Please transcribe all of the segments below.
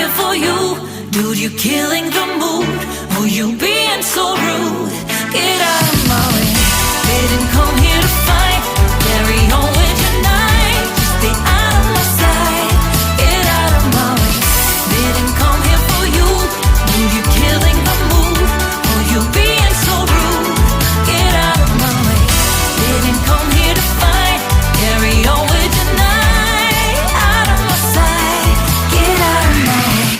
here for you. Dude, you're killing the mood. Oh, you being so rude. Get out of my way. Didn't come here to fight. Carry on with your night. Just stay out of my sight. Get out of my way. Didn't come here for you. Dude, you're killing the mood. Oh, you being so rude. Get out of my way. Didn't come here to fight. Carry on with your night. Out of my sight. Get out of my way.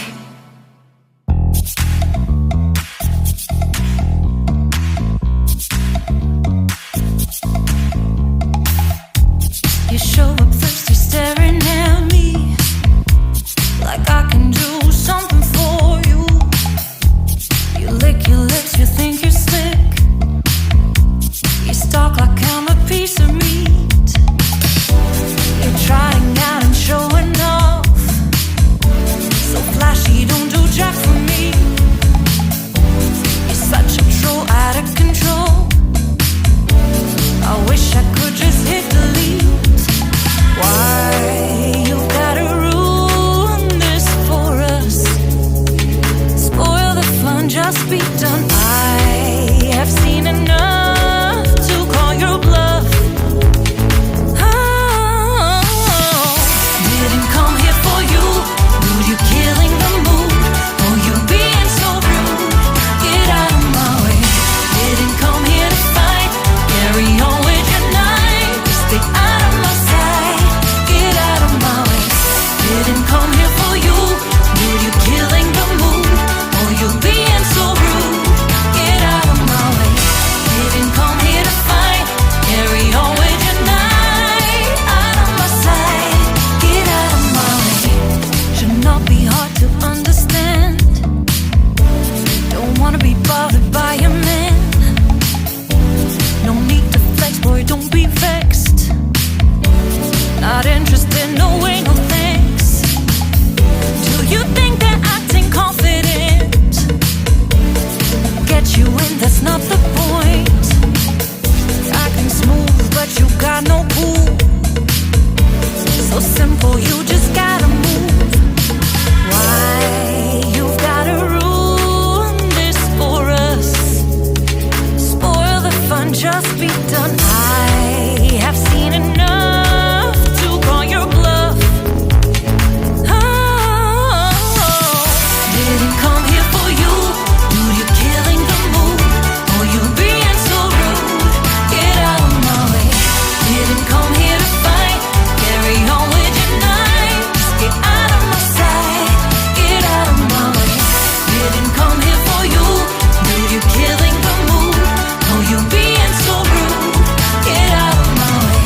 You show up thirsty, staring at me like I can do something for you. You lick your lips, you think you're slick. You stalk like I'm a piece of meat. You're trying out and showing off. So flashy, don't do jack for me. You're such a troll, out of control. I wish I could just hit delete. Why you gotta ruin this for us? Spoil the fun, just be done. I have seen enough to call your bluff. Oh, didn't come here for you. Dude, you're killing the mood. Oh, you being so rude. Get out of my way. Didn't come here to fight. Carry on with your night. Stay out of my sight. Get out of my way. Didn't come here for you. Dude, you're killing the mood. Oh, you being so rude. Get out of my way. Didn't come here to fight. Carry on with your night. Out of my sight. Get out of my way. Should not be hard to understand. Don't wanna be bothered by a man. No need to flex, boy, don't be vexed. Not interested, no way, no thanks. Do you think that acting confident get you in? That's not the point. Acting smooth, but you got no cool. So simple, you just gotta move. Why you've gotta ruin this for us? Spoil the fun, just be done. I have seen enough to call your bluff. Oh, didn't come here for you. Dude, you're killing the mood. Oh, you being so rude. Get out of my way. Didn't come here to fight. Carry on with your night. Just get out of my sight. Get out of my way. Didn't come here for you. Dude, you're killing the mood. Oh, you being so rude. Get out of my way.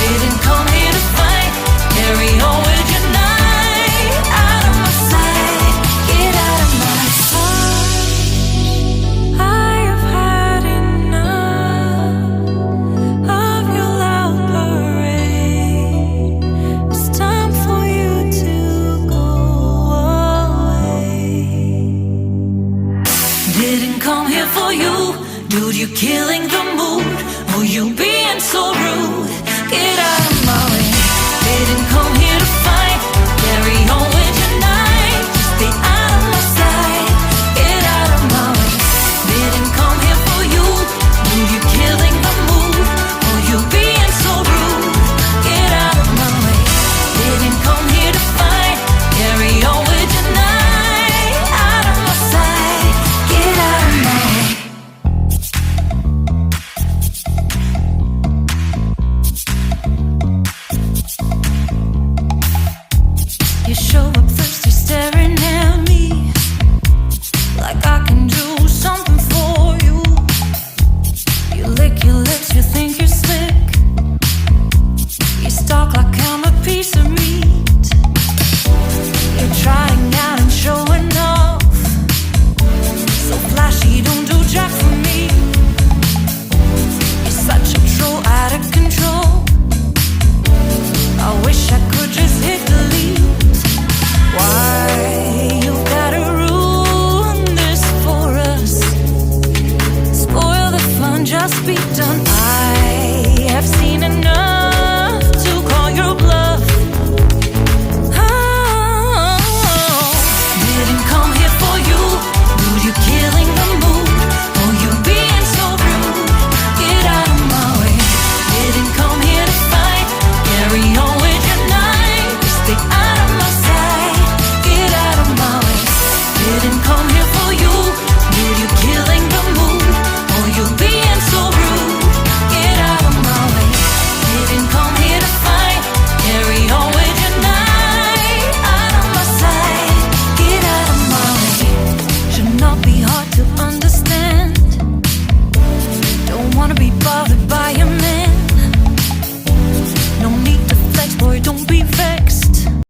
Didn't come here to fight. Carry on with your night. Out of my sight. Get out of my sight. I have had enough of your loud parade. It's time for you to go away. Didn't come here for you. Dude, you're killing the mood. Oh, you being so rude. Get out.